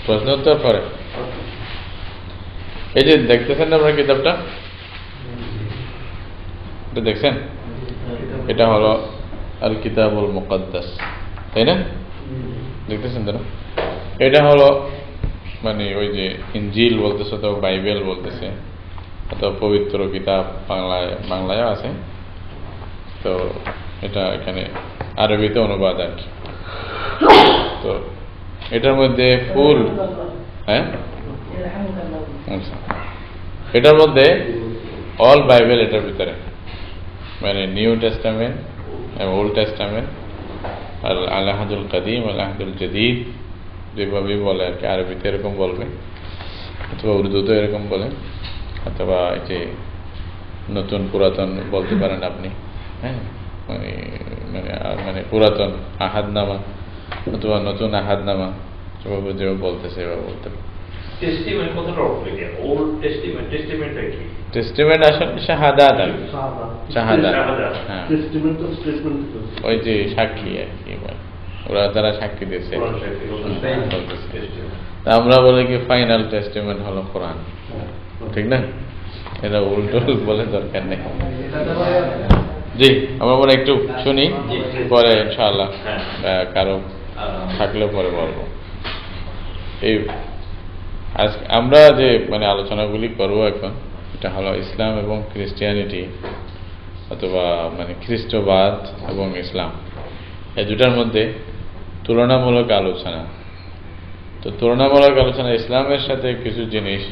প্রশ্নোত্তর পরে এই যে দেখতেছেন না আপনার কিতাবটা, এটা দেখছেন? এটা হলো আল কিতাবুল মুকাদ্দাস, তাই না? দেখতেছেন তো না? এটা হলো মানে ওই যে ইনজিল বলতেছে অথবা বাইবেল বলতেছে অথবা পবিত্র কিতাব বাংলায় আছে। তো এটা এখানে আরবিতে অনুবাদ আর কি। তো এটার মধ্যে ফুল, হ্যাঁ, এটার মধ্যে অল বাইবেল এটার ভিতরে, মানে নিউ টেস্টামেন্ট এবং ওল্ড টেস্টামেন্ট, আর আল আহাদুল কাদিম, আল আহাদুল জাদিদ যেভাবেই বলে আর কি। আরবিতে এরকম বলবে অথবা উর্দুতে এরকম বলে, অথবা এই যে নতুন পুরাতন বলতে পারেন আপনি, হ্যাঁ, মানে মানে মানে পুরাতন আহাদনামা অথবা নতুন আহাদনামা যেভাবে যেভাবে বলতেছে এভাবে বলতে পারে। টেস্টিমেন্ট আসলে শাহাদাত আর কি, শাহাদাত, হ্যাঁ, ওই যে সাক্ষী আর কি, ওরা যারা সাক্ষী দিয়েছে আমরা বলি কি ফাইনাল টেস্টিমেন্ট হলো কোরআন, ঠিক না? এটা উল্টো বলে দরকার নেই। জি, আমরা বলে একটু শুনি, পরে ইনশাআল্লাহ কারো থাকলে পরে বলবো। এই আজকে আমরা যে মানে আলোচনাগুলি করব এখন, এটা হলো ইসলাম এবং খ্রিস্টিয়ানিটি অথবা মানে খ্রিস্টবাদ এবং ইসলাম, এই দুটার মধ্যে তুলনামূলক আলোচনা। তো তুলনামূলক আলোচনা ইসলামের সাথে কিছু জিনিস,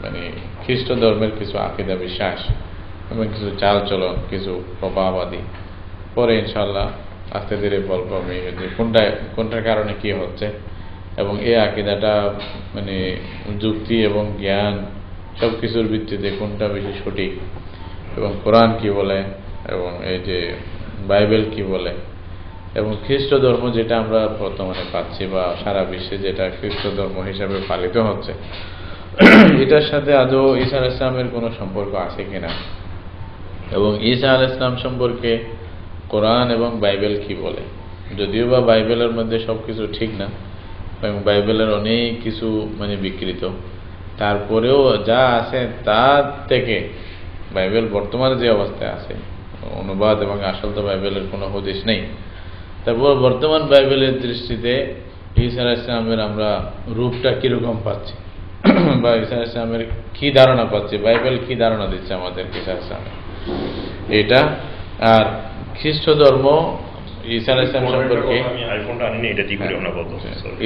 মানে খ্রিস্ট ধর্মের কিছু আকীদা বিশ্বাস এবং কিছু চাল চলন, কিছু প্রভাবাদি, পরে ইনশাআল্লাহ আস্তে ধীরে বলবো আমি যে কোনটার কারণে কি হচ্ছে এবং এই আকীদাটা মানে যুক্তি এবং জ্ঞান সব কিছুর ভিত্তিতে কোনটা বেশি সঠিক, এবং কোরআন কি বলে এবং এই যে বাইবেল কি বলে, এবং খ্রিস্ট ধর্ম যেটা আমরা বর্তমানে পাচ্ছি বা সারা বিশ্বে যেটা খ্রিস্ট ধর্ম হিসাবে পালিত হচ্ছে, এটার সাথে আদৌ ঈসা আলাইহিস সালামের কোনো সম্পর্ক আছে কিনা, এবং ঈসা আলাইহিস সালাম সম্পর্কে কোরআন এবং বাইবেল কি বলে। যদিও বা বাইবেলের মধ্যে সব কিছু ঠিক না এবং বাইবেলের অনেক কিছু মানে বিকৃত, তারপরেও যা আছে তার থেকে বাইবেল বর্তমানে যে অবস্থায় আছে, অনুবাদ এবং আসল তো বাইবেলের কোনো হদিস নেই, তারপর বর্তমান বাইবেলের দৃষ্টিতে ঈসা আলাইহিস সালামের আমরা রূপটা কিরকম পাচ্ছি বা ঈসা আলাইহিস সালামের কি ধারণা পাচ্ছি, বাইবেল কি ধারণা দিচ্ছে আমাদের ঈসা আলাইহিস সালাম, এটা। আর খ্রিস্ট ধর্ম ঈসা আলাইহিস সালাম সম্পর্কে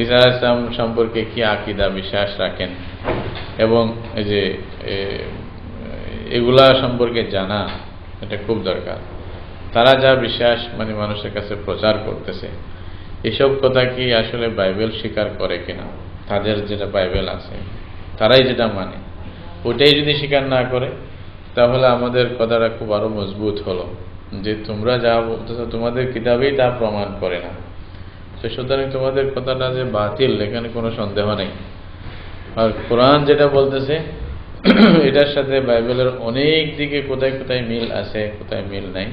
ঈসা আলাইহিস সালাম সম্পর্কে কি আকীদা বিশ্বাস রাখেন, এবং এই যে এগুলা সম্পর্কে জানা এটা খুব দরকার। তারা যা বিশ্বাস মানে মানুষের কাছে প্রচার করতেছে, এসব কথা কি আসলে বাইবেল স্বীকার করে কিনা, তাদের যেটা বাইবেল আছে তারাই যেটা মানে ওটাই যদি স্বীকার না করে, তাহলে আমাদের কথাটা খুব আরো মজবুত হলো যে তোমরা যা বলতেছো তোমাদের কিতাবেই তা প্রমাণ করে না, তো সুতরাং তোমাদের কথাটা যে বাতিল এখানে কোনো সন্দেহ নেই। আর কোরআন যেটা বলতেছে এটার সাথে বাইবেলের অনেক দিকে কোথায় কোথায় মিল আছে, কোথায় মিল নাই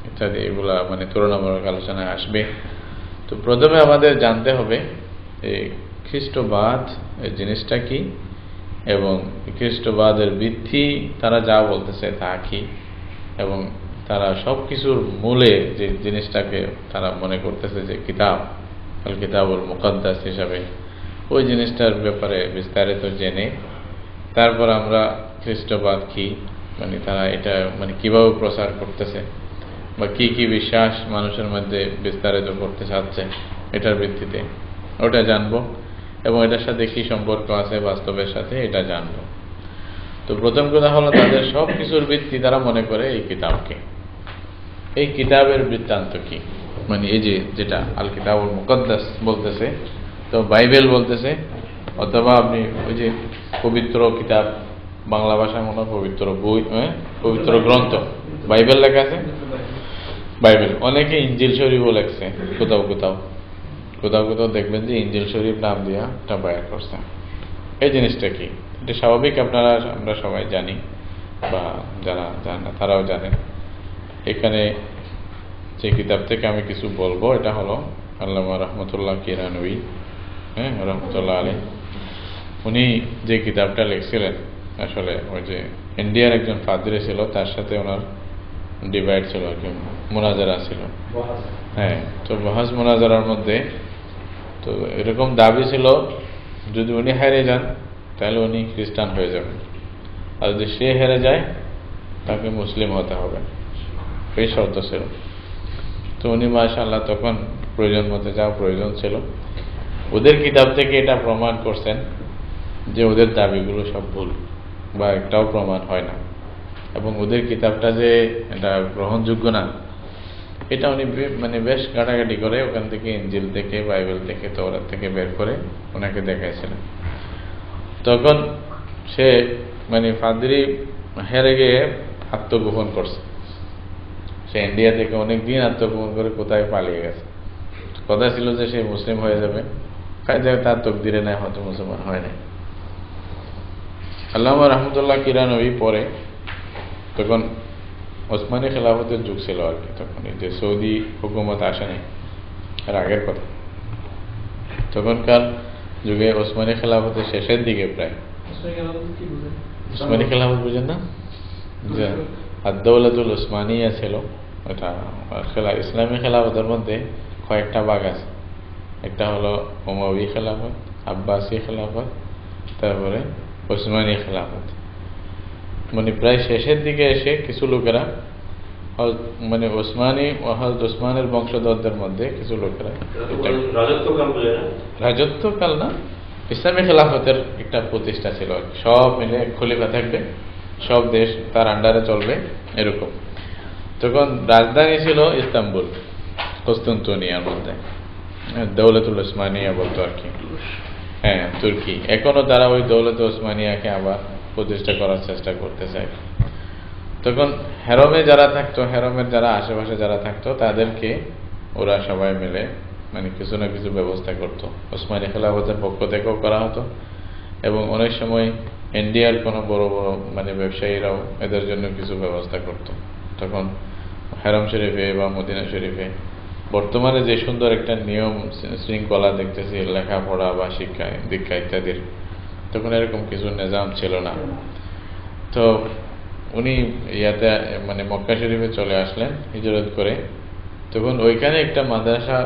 ইত্যাদি, এগুলা মানে তুলনামূলক আলোচনায় আসবে। তো প্রথমে আমাদের জানতে হবে এই খ্রিস্টবাদ এই জিনিসটা কি, এবং খ্রিস্টবাদের ভিত্তি তারা যা বলতেছে তা কি, এবং তারা সব কিছুর মূলে যে জিনিসটাকে তারা মনে করতেছে যে কিতাব, আল কিতাবুল মুকাদ্দাস হিসাবে, ওই জিনিসটার ব্যাপারে বিস্তারিত জেনে তারপর আমরা খ্রিস্টবাদ কি মানে তারা এটা মানে কিভাবে প্রচার করতেছে বা কি কি বিশ্বাস মানুষের মধ্যে বিস্তারিত করতে চাচ্ছে এটার ভিত্তিতে ওটা জানবো, এবং এটার সাথে কি সম্পর্ক আছে বাস্তবের সাথে এটা জানবো। তো প্রথম কথা হলো তাদের সব কিছুর ভিত্তি তারা মনে করে এই কিতাবকে। এই কিতাবের বৃত্তান্ত কি, মানে এই যে যেটা আল কিতাবুল মুকাদ্দাস বলতেছে, তো বাইবেল বলতেছে, অথবা আপনি ওই যে পবিত্র কিতাব, বাংলা ভাষায় মনে হয় পবিত্র বই, পবিত্র গ্রন্থ বাইবেল লেখা আছে, বাইবেল। অনেকে ইনজিল শরীফও লেখছে, কোথাও কোথাও কোথাও কোথাও দেখবেন যে ইনজিল শরীফ নাম দিয়া এটা বাইর করছে। এই জিনিসটা কি, এটা স্বাভাবিক, আমরা সবাই জানি বা যারা জানে না তারাও জানেন। এখানে যে কিতাব থেকে আমি কিছু বলবো এটা হলো আল্লামা রহমতুল্লাহ কিরানবী, রহমতুল্লাহ আলাইহি, উনি যে কিতাবটা লিখছিলেন আসলে ওই যে ইন্ডিয়ার একজন পাদ্রী ছিল, তার সাথে ওনার ডিভাইড ছিল আর কি, মোনাজারা ছিল। হ্যাঁ, তো বহাস মোনাজারার মধ্যে তো এরকম দাবি ছিল যদি উনি হেরে যান তাহলে উনি খ্রিস্টান হয়ে যাবেন, আর যদি সে হেরে যায় তাকে মুসলিম হতে হবে, এই শর্ত ছিল। তো উনি মাশাআল্লাহ তখন প্রয়োজন মতো যা প্রয়োজন ছিল ওদের কিতাব থেকে এটা প্রমাণ করছেন যে ওদের দাবিগুলো সব ভুল বা একটাও প্রমাণ হয় না, এবং ওদের কিতাবটা যে এটা গ্রহণযোগ্য না এটা উনি মানে বেশ ঘাটাঘাটি করে ওখান থেকে ইনজিল থেকে, বাইবেল থেকে, তওরাত থেকে বের করে ওনাকে দেখাইছিলেন। তখন সে মানে পাদ্রী হেরে গিয়ে আত্মগোপন করছে। সে ইন্ডিয়া থেকে অনেক দিন আত্মগোপন করে কোথায় পালিয়ে গেছে। কথা ছিল যে সে মুসলিম হয়ে যাবে, কাজে তার তকদিরে নেয়, হয়তো মুসলমান হয় নাই। আল্লামা রহমতুল্লাহ কিরানবী পরে, তখন ওসমানী খেলাফতের যুগ ছিল আর কি, তখন এই যে সৌদি হুকুমত আসেনি, এর আগের কথা। তখনকার যুগে ওসমানী খেলাফতের শেষের দিকে প্রায়, ওসমানী খেলাফত বুঝেন না, যে আদ-দৌলাতুল উসমানিয়া ছিল ওটা ইসলামী খেলাফতের মধ্যে কয়েকটা ভাগ আছে। একটা হলো উমাউয়ি খেলাফত, আব্বাসী খেলাফত, তারপরে ওসমানী খেলাফত। মানে প্রায় শেষের দিকে এসে কিছু লোকেরা মানে ওসমানী ও হযরত ওসমানের বংশধরদের মধ্যে কিছু লোকেরা, রাজত্বকাল না, ইসলামী খেলাফতের একটা প্রতিষ্ঠা ছিল, সব মিলে খলিফা থাকবে, সব দেশ তার আন্ডারে চলবে এরকম। তখন রাজধানী ছিল ইস্তাম্বুল, কস্তুনতুনিয়ার মধ্যে, দৌলতুল উসমানিয়া বলতো আর কি। হ্যাঁ, তুর্কি। এখনো তারা ওই দৌলত ওসমানিয়াকে আবার প্রতিষ্ঠা করার চেষ্টা করতে চায়। তখন হেরমে যারা থাকতো, হেরমের যারা আশেপাশে যারা থাকতো তাদেরকে ওরা সবাই মিলে মানে কিছু না কিছু ব্যবস্থা করত। ওসমানী খেলাফতের পক্ষ থেকেও করা হতো, এবং অনেক সময় ইন্ডিয়ার কোনো বড় বড় মানে ব্যবসায়ীরাও এদের জন্য কিছু ব্যবস্থা করত। তখন হেরম শরীফে বা মদিনা শরীফে বর্তমানে যে সুন্দর একটা নিয়ম শৃঙ্খলা দেখতেছি লেখাপড়া বা শিক্ষা দীক্ষা ইত্যাদির, তখন এরকম কিছু নিজাম ছিল না। তো উনি ইয়াতে মানে মক্কা শরীফে চলে আসলেন হিজরত করে। তখন ওইখানে একটা মাদ্রাসা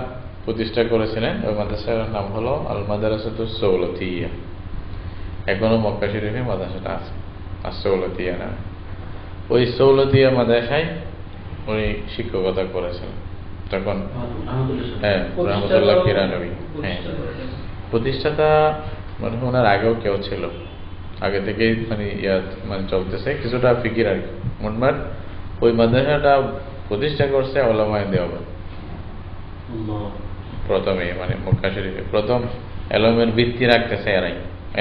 প্রতিষ্ঠা করেছিলেন, ওই মাদ্রাসার নাম হলো আল মাদ্রাসাতুস সৌলতিয়া। এখনো মক্কা শরীফে মাদ্রাসাটা আছে, আর সৌলতিয়া নামে। ওই সৌলতিয়া মাদ্রাসায় উনি শিক্ষকতা করেছিলেন তখন। হ্যাঁ, রহমতুল্লাহ কিরানবী। হ্যাঁ, প্রতিষ্ঠাতা মানে ওনার আগেও কেউ ছিল, আগে থেকেই মানে মানে চলতেছে কিছুটা ফিকির আর কি। মোটমাট ওই মাদ্রাসাটা প্রতিষ্ঠা করছে উলামায়ে দেওবন্দ প্রথমে, মানে মক্কা শরীফে প্রথম এলমের ভিত্তি রাখতেছে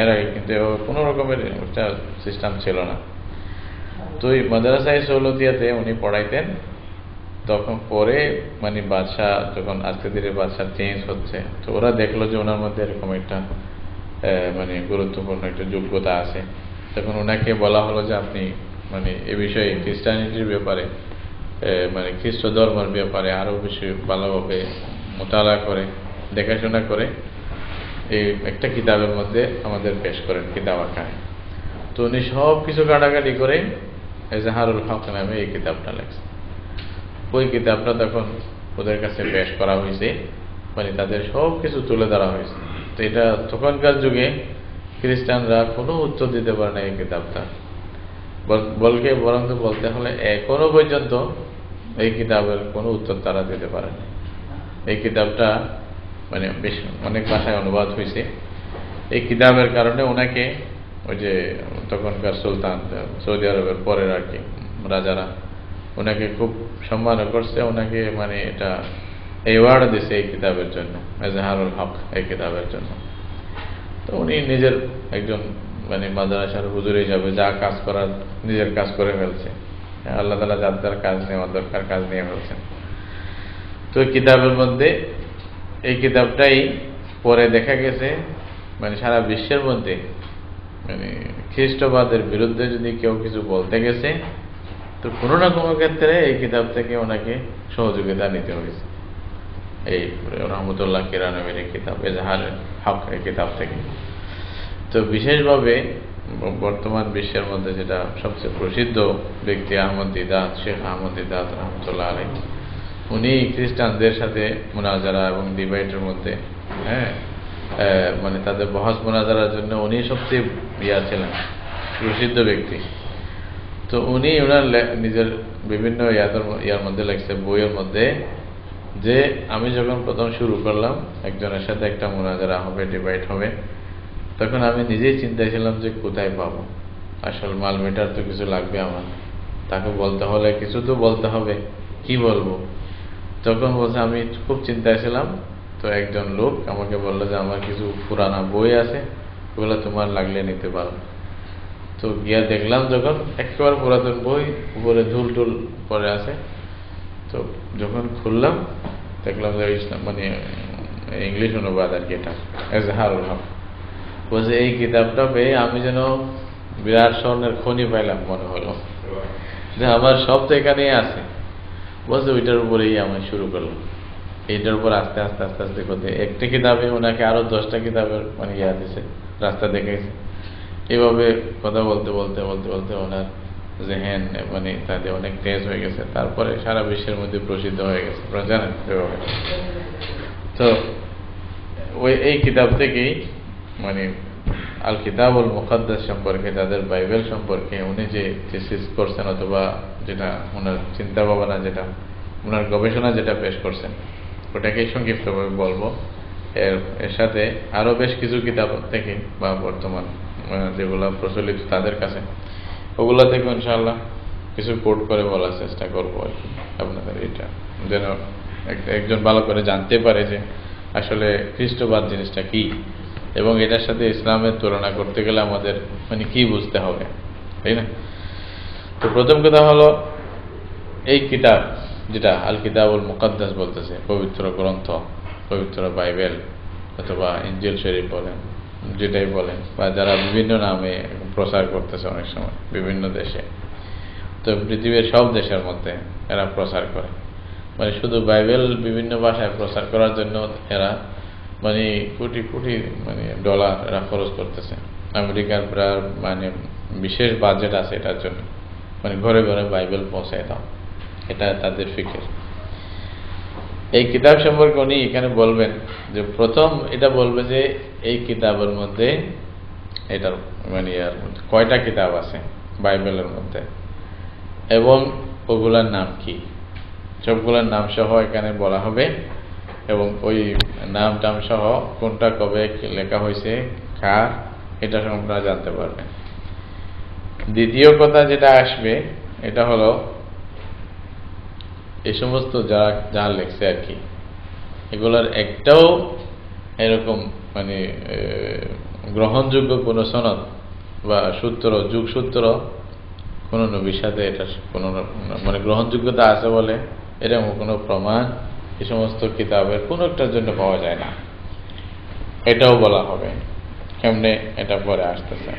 এরাই, কিন্তু কোনো রকমের একটা সিস্টেম ছিল না। তো এই মাদ্রাসায় সৌলতিয়াতে উনি পড়াইতেন। তখন পরে মানে বাদশাহ, যখন আস্তে ধীরে বাদশাহ চেঞ্জ হচ্ছে, তো ওরা দেখলো যে ওনার মধ্যে এরকম একটা মানে গুরুত্বপূর্ণ একটা যোগ্যতা আছে। তখন ওনাকে বলা হলো যে আপনি মানে এ বিষয়ে খ্রিস্টানিটির ব্যাপারে মানে খ্রিস্ট ধর্মের ব্যাপারে আরো বেশি ভালোভাবে মোতালা করে দেখাশোনা করে এই একটা কিতাবের মধ্যে আমাদের পেশ করেন কিতাব আকারে। তো উনি সব কিছু কাটাকাটি করে এজাহারুল হক নামে এই কিতাবটা লেখছেন। ওই কিতাবটা তখন ওদের কাছে পেশ করা হয়েছে, মানে তাদের সব কিছু তুলে ধরা হয়েছে। তো এটা তখনকার যুগে খ্রিস্টানরা কোনো উত্তর দিতে পারে না এই কিতাবটা, বরং বলতে হলে এখনো পর্যন্ত এই কিতাবের কোনো উত্তর তারা দিতে পারে না। এই কিতাবটা মানে বেশ অনেক ভাষায় অনুবাদ হয়েছে। এই কিতাবের কারণে ওনাকে ওই যে তখনকার সুলতান, সৌদি আরবের পরের আর কি রাজারা ওনাকে খুব সম্মান করছে, ওনাকে মানে এটা অ্যাওয়ার্ড দিছে এই কিতাবের জন্য, এজাহারুল হক এই কিতাবের জন্য। তো উনি নিজের একজন মানে মাদ্রাসার হুজুর হিসাবে যা কাজ করার নিজের কাজ করে ফেলছে। আল্লাহ তাআলা যার কাজ নেওয়ার দরকার কাজ নিয়ে ফেলছেন। তো কিতাবের মধ্যে এই কিতাবটাই পরে দেখা গেছে মানে সারা বিশ্বের মধ্যে মানে খ্রিস্টবাদের বিরুদ্ধে যদি কেউ কিছু বলতে গেছে তো কোনো না কোনো ক্ষেত্রে এই কিতাব থেকে ওনাকে সহযোগিতা নিতে হয়েছে। এই রহমতুল্লাহ কিরানবীর কিতাব এজাহারুল হক এই কিতাব থেকে। তো বিশেষভাবে বর্তমান বিশ্বের মধ্যে যেটা সবচেয়ে প্রসিদ্ধ ব্যক্তি আহমদ দিদাত, শেখ আহমদ দিদাত রহমতুল্লাহ আলাইহি, উনি খ্রিস্টানদের সাথে মুনাজারা এবং ডিবেটের মধ্যে মানে তাদের বহস মুনাজারার জন্য উনি সবচেয়ে ছিলেন, প্রসিদ্ধ ব্যক্তি। তো উনি ওনার নিজের বিভিন্ন ইয়ার মধ্যে লেখছে, বইয়ের মধ্যে, যে আমি যখন প্রথম শুরু করলাম একজনের সাথে একটা মুনাজারা হবে, ডিবেট হবে, তখন আমি নিজেই চিন্তায় ছিলাম যে কোথায় পাবো, আসল মাল মেটার তো কিছু লাগবে আমার, তাকে বলতে হলে কিছু তো বলতে হবে, কি বলবো। তখন বলছে আমি খুব চিন্তায় ছিলাম, তো একজন লোক আমাকে বললো যে আমার কিছু পুরানা বই আছে, ওগুলো তোমার লাগলে নিতে পারো। তো গিয়া দেখলাম যখন একেবারে পুরাতন বই, উপরে ধুল টুল পরে আছে। তো যখন খুললাম দেখলাম যে মানে ইংলিশ অনুবাদ আর কি, এটা এজাহারুল হক। বলছে এই কিতাবটা পেয়ে আমি যেন বিরাট স্বর্ণের খনি পাইলাম মনে হলো, যে আমার সব তো এখানেই আছে। বলছে ওইটার উপরেই আমি শুরু করলাম, এইটার উপর আস্তে আস্তে আস্তে আস্তে করতে একটা কিতাবে ওনাকে আরো 10টা কিতাবের মানে দিছে, রাস্তা দেখাইছে। এভাবে কথা বলতে বলতে বলতে বলতে ওনার জেহেন মানে তাদের অনেক তেজ হয়ে গেছে, তারপরে সারা বিশ্বের মধ্যে প্রসিদ্ধ হয়ে গেছে, আপনারা জানেন। তো এই কিতাব থেকেই মানে আল কিতাবুল মুকাদ্দাস সম্পর্কে, তাদের বাইবেল সম্পর্কে উনি যে থিসিস করছেন, অথবা যেটা ওনার চিন্তা ভাবনা, যেটা ওনার গবেষণা যেটা পেশ করছেন, ওটাকেই সংক্ষিপ্তভাবে বলবো। এর সাথে আরো বেশ কিছু কিতাব থেকে বা বর্তমান যেগুলো প্রচলিত তাদের কাছে, ওগুলো থেকে ইনশাআল্লাহ কিছু কোট করে বলার চেষ্টা করবো আর কি, আপনাদের এটা যেন একজন ভালো করে জানতে পারে যে আসলে খ্রিস্টবাদ জিনিসটা কি, এবং এটার সাথে ইসলামের তুলনা করতে গেলে আমাদের মানে কি বুঝতে হবে, তাই না? তো প্রথম কথা হলো, এই কিতাব যেটা আল কিতাবুল মুকাদ্দাস বলতেছে, পবিত্র গ্রন্থ, পবিত্র বাইবেল অথবা ইনজিল শরীফ বলেন, যেটাই বলেন, বা যারা বিভিন্ন নামে প্রচার করতেছে অনেক সময় বিভিন্ন দেশে, তো পৃথিবীর সব দেশের মধ্যে এরা প্রচার করে। মানে শুধু বাইবেল বিভিন্ন ভাষায় প্রচার করার জন্য এরা মানে কোটি কোটি মানে ডলার এরা খরচ করতেছে। আমেরিকার প্রায় মানে বিশেষ বাজেট আছে এটার জন্য, মানে ঘরে ঘরে বাইবেল পৌঁছায় দাও, এটা তাদের ফিকির। এই কিতাব সম্পর্কে উনি এখানে বলবেন যে প্রথম এটা বলবে যে এই কিতাবের মধ্যে, এটার মানে কয়টা কিতাব আছে বাইবেলের মধ্যে এবং ওগুলার নাম কি, সবগুলোর নাম সহ এখানে বলা হবে, এবং ওই নাম টাম সহ কোনটা কবে লেখা হয়েছে, কার, এটা সম্পর্কে জানতে পারবেন। দ্বিতীয় কথা যেটা আসবে এটা হলো, এই সমস্ত যা লেখছে আর কি, এগুলোর একটাও এরকম মানে গ্রহণযোগ্য কোনো সনদ বা সূত্র, যুগসূত্র কোনো নবীর সাথে এটা কোনো মানে গ্রহণযোগ্যতা আছে বলে এরকম কোনো প্রমাণ এই সমস্ত কিতাবের কোনো একটার জন্য পাওয়া যায় না, এটাও বলা হবে। কেমনে, এটা পরে আসতেছে।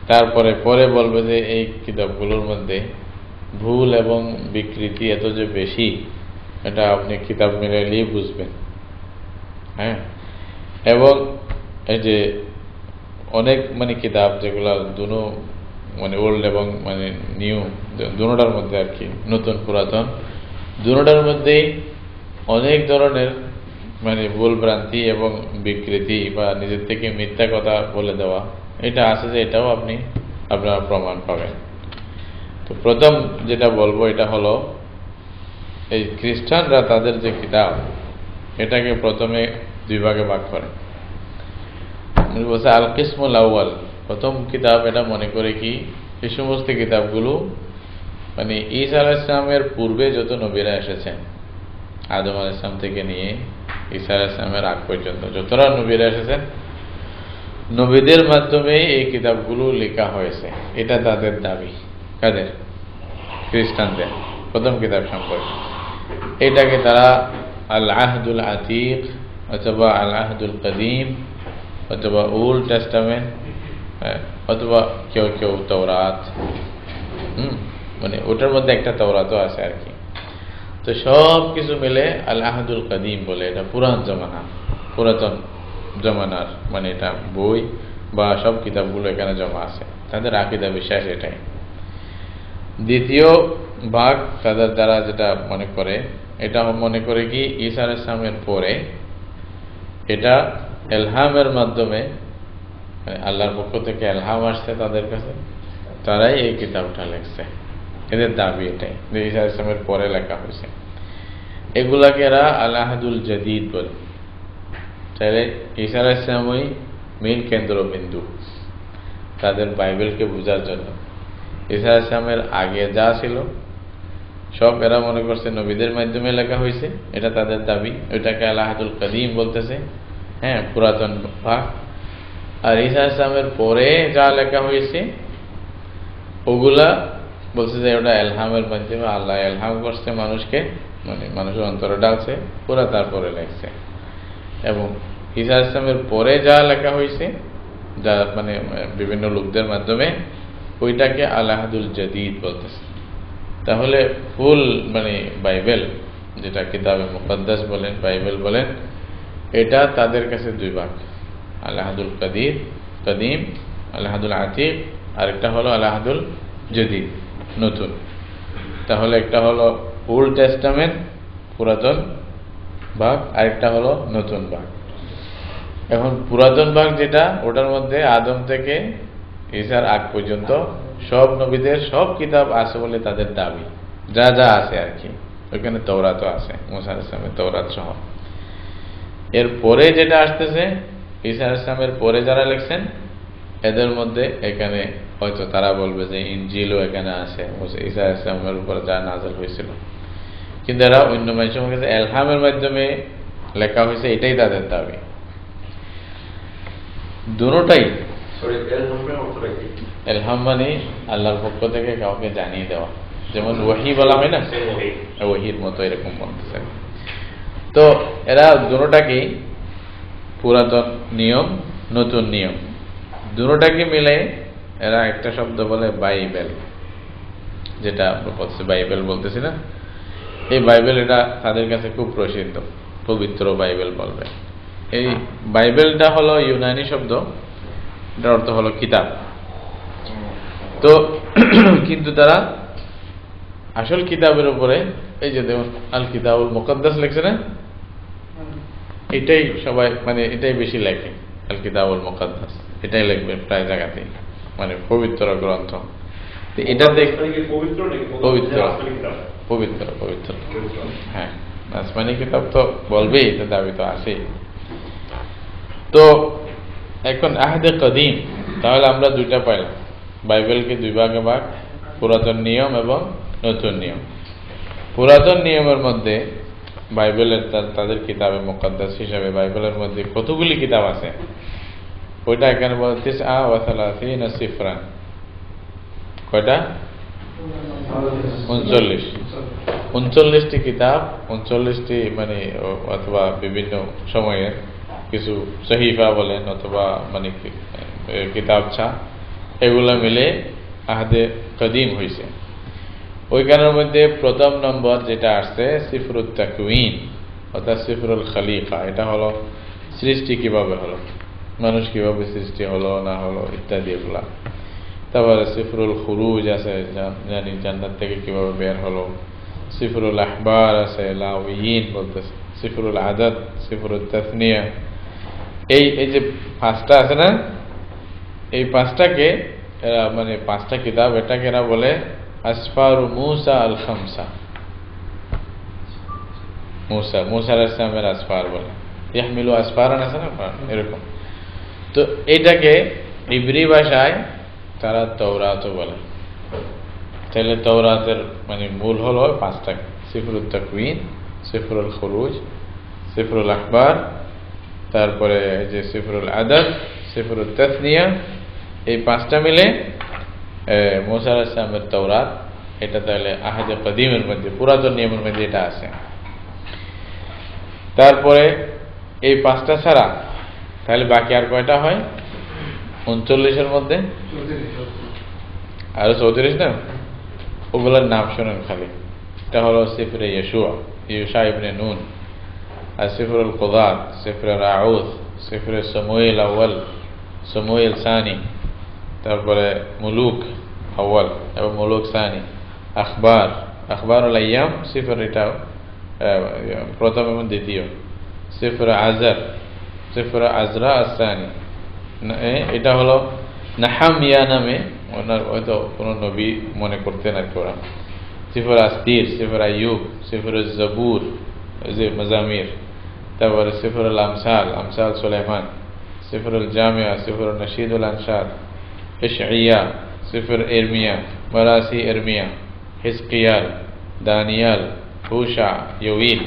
তারপরে পরে বলবে যে এই কিতাবগুলোর মধ্যে ভুল এবং বিকৃতি এত যে বেশি, এটা আপনি কিতাব মিলাইলেই বুঝবেন। হ্যাঁ, এবং এই যে অনেক মানে কিতাব যেগুলো দুনো মানে ওল্ড এবং মানে নিউ দুটোটার মধ্যে আর কি, নতুন পুরাতন দুটোটার মধ্যেই অনেক ধরনের মানে ভুল ভ্রান্তি এবং বিকৃতি বা নিজের থেকে মিথ্যা কথা বলে দেওয়া এটা আছে, যে এটাও আপনারা প্রমাণ পাবেন। তো প্রথম যেটা বলবো এটা হলো, এই খ্রিস্টানরা তাদের যে কিতাব এটাকে প্রথমে দুই ভাগে ভাগ করে। বলছে আল কিসমুল আউয়াল, প্রথম কিতাব এটা মনে করে কি, এই সমস্ত কিতাবগুলো মানে ঈসা আলাইহিস সালামের পূর্বে যত নবীরা এসেছেন, আদম আলাইহিস সালাম থেকে নিয়ে ঈসা আলাইহিস সালামের আগ পর্যন্ত যতটা নবীরা এসেছেন, নবীদের মাধ্যমে এই কিতাবগুলো লেখা হয়েছে, এটা তাদের দাবি। কাদের? খ্রিস্টানদের প্রথম কিতাব সম্পর্কে। এটাকে তারা আল আহদুল আতিক অথবা আল আহদুল কদিম অথবা ওল্ড টেস্টামেন্ট অথবা কেউ কেউ তাওরাত, মানে ওটার মধ্যে একটা তাওরাতও আছে আর কি। তো সব কিছু মিলে আল আহদুল কদিম বলে, এটা পুরাতন জমানার মানে এটা বই, বা সব কিতাবগুলো এখানে জমা আছে, তাদের আকীদা বিশ্বাস এটাই। দ্বিতীয় ভাগ তাদের দ্বারা যেটা মনে করে, এটা মনে করে কি ঈসা আলাইহিস সালামের পরে এটা ইলহামের মাধ্যমে, আল্লাহর পক্ষ থেকে ইলহাম আসছে তাদের কাছে, তারাই এই কিতাবটা লিখছে। এদের দাবি এটাই যে ঈসা আলাইহিস সালামের পরে লেখা হয়েছে। এগুলাকে এরা আল আহদুল জাদীদ বলে। তাহলে ঈসা আলাইহিস সালামই মেইন কেন্দ্রবিন্দু তাদের বাইবেলকে বোঝার জন্য। ঈসা আলাইহিস সালামের আগে যা ছিল সব এরা মনে করছে নবীদের মাধ্যমে লেখা হয়েছে, এটা তাদের দাবি। ওইটাকে আল আহদুল কাদিম বলতেছে, হ্যাঁ, পুরাতন ভাগ। আর ঈসা আলাইহিস সালামের পরে যা লেখা হয়েছে ওগুলা বলছে যে ওটা এলহামের মাধ্যমে আল্লাহ এলহাম করছে মানুষকে, মানে মানুষের অন্তরে ডালছে, পুরা তারপরে লেখছে। এবং ঈসা আলাইহিস সালামের পরে যা লেখা হয়েছে, যা মানে বিভিন্ন লোকদের মাধ্যমে, ওইটাকে আল আহদুল জাদীদ বলতেছে। তাহলে ফুল মানে বাইবেল, যেটা কিতাবে মুকদ্দাস বলেন, বাইবেল বলেন, এটা তাদের কাছে দুই ভাগ, আল আহদুল কাদিম, আল আহদুল আতিক, আরেকটা হলো আল আহদুল জাদীদ, নতুন। তাহলে একটা হলো ওল্ড টেস্টামেন্ট, পুরাতন ভাগ, আরেকটা হলো নতুন ভাগ। এখন পুরাতন ভাগ যেটা, ওটার মধ্যে আদম থেকে ঈসার আগ পর্যন্ত সব নবীদের সব কিতাব আছে বলে তাদের দাবি, যা যা আছে আর কি। ওইখানে তওরাতও আছে, মুসা আলাইহিস সালামের তওরাত সহ। এর পরে যেটা আসতেছে, ঈসা আলাইহিস সালামের পরে যারা লিখছেন, এদের মধ্যে এখানে হয়তো তারা বলবে যে ইনজিলও এখানে আছে, ঈসা আলাইহিস সালামের উপর যা নাযিল হয়েছিল। কিন্তু এরা অন্য মানুষের কাছে এলহামের মাধ্যমে লেখা হয়েছে, এটাই তাদের দাবি। দুটোটাই। এলহাম মানে আল্লাহর পক্ষ থেকে কাউকে জানিয়ে দেওয়া, যেমন ওয়াহি বলা হয় না, ওয়াহির মতো এরকম বলতেছে। তো এরা দুটোটাকেই, পুরাতন নিয়ম, নতুন নিয়ম, দুটোটাকে মিলে এরা একটা শব্দ বলে বাইবেল, যেটা বাইবেল বলতেছি না, এই বাইবেল এটা তাদের কাছে খুব প্রসিদ্ধ, পবিত্র বাইবেল বলবে। এই বাইবেলটা হলো ইউনানি শব্দ, এটার অর্থ হলো কিতাব। তো কিন্তু তারা আসল কিতাবের উপরে, এই যে দেখুন আল কিতাবুল মুকদ্দাস লেখছে না, এটাই সবাই মানে এটাই বেশি লেখে, আল কিতাবুল মুকদ্দাস, এটাই লিখবে প্রায় জায়গাতেই, মানে পবিত্র গ্রন্থ। এটা দেখ পবিত্র পবিত্র পবিত্র, হ্যাঁ, আসমানি কিতাব তো বলবেই, এটা দাবি তো আছেই। তো এখন আহদে কদিম, তাহলে আমরা দুইটা পাইলাম, বাইবেলকে দুই ভাগে ভাগ, পুরাতন নিয়ম এবং নতুন নিয়ম। পুরাতন নিয়মের মধ্যে বাইবেলের তাদের কিতাবে মুকদ্দাস হিসাবে বাইবেলের মধ্যে কতগুলি কিতাব আছে, ওইটা এখানে বলতে সিফরান, কয়টা? 39টি কিতাব, 39টি মানে অথবা বিভিন্ন সময়ের কিছু সহিফা বলেন অথবা মানে কিতাব ছা, এগুলো মিলে আহদে কদিম হয়েছে। ওইখানের মধ্যে প্রথম নম্বর যেটা আসছে সিফরুত তাকওয়িন অর্থাৎ সিফরুল খালিকা, এটা হলো সৃষ্টি কিভাবে হলো, মানুষ কিভাবে সৃষ্টি হলো না হলো ইত্যাদি এগুলা। তারপরে সিফরুল খুরুজ আছে, জানি জান্নাত থেকে কিভাবে বের হলো। সিফরুল আহবার আছে, লাউইয়িন বলতেছে। সিফরুল আদাদ, সিফরুল তাসনিয়া, এই যে পাঁচটা আছে না, এই পাঁচটাকে এরা মানে পাঁচটা কিতাব, এটাকে এরা বলে আসফারু মুসা আল খামসা। মুসা আলাইহিস সালামের আসফার বলে, ইয়াহমিলু আসফারান আছে না এরকম। তো এইটাকে ইব্রি ভাষায় তারা তওরাতও বলে। তাহলে তওরাতের মানে মূল হলো পাঁচটা, সিফরুল তাকওয়িন, সিফরুল খুরুজ, সিফরুল আখবার, তারপরে যে সিফরুল আদাদ, সিফরুল তাসনিয়া, এই পাঁচটা মিলে মুসা আলাইহিস সালামের তওরাত। এটা তাহলে আহদে কদিমের মধ্যে, পুরাতন নিয়মের মধ্যে এটা আছে। তারপরে এই পাঁচটা ছাড়া তাহলে বাকি আর কয়টা হয়? 39-এর মধ্যে আরো 34 না, ওগুলোর নাম শোনেন খালি। এটা হলো সিফরে ইয়ুশা ইবনে নুন, আর সিফরুল কুদাত, সিফরে রাউদ, সিফরে সামুয়েল আউয়াল, সমুয়েল সানি, তারপরে মুলুক আউয়াল এবং মুলুক সানি, আখবার, আখবারুল আইয়াম সিফর, এটাও প্রথম এবং দ্বিতীয়, সিফর আজর, সিফর আজরা আসানি, এটা হলো নাহামিয়া নামে ওনার হয়তো কোনো নবী মনে করতেন আর কি ওরা। সিফর আসতির, সিফর আইয়ুব, সিফর জবুর যে মজামির, তারপরে সিফরুল আমসাল, আমসাল সুলাইমান, সিফরুল জামিয়া, সিফরুল নশীদুল আনসার, ইশঈয়া, সিফর ইরমিয়া, মারাসি ইরমিয়া, হিজকিয়াল, দানিয়াল, হুশা, ইউইল,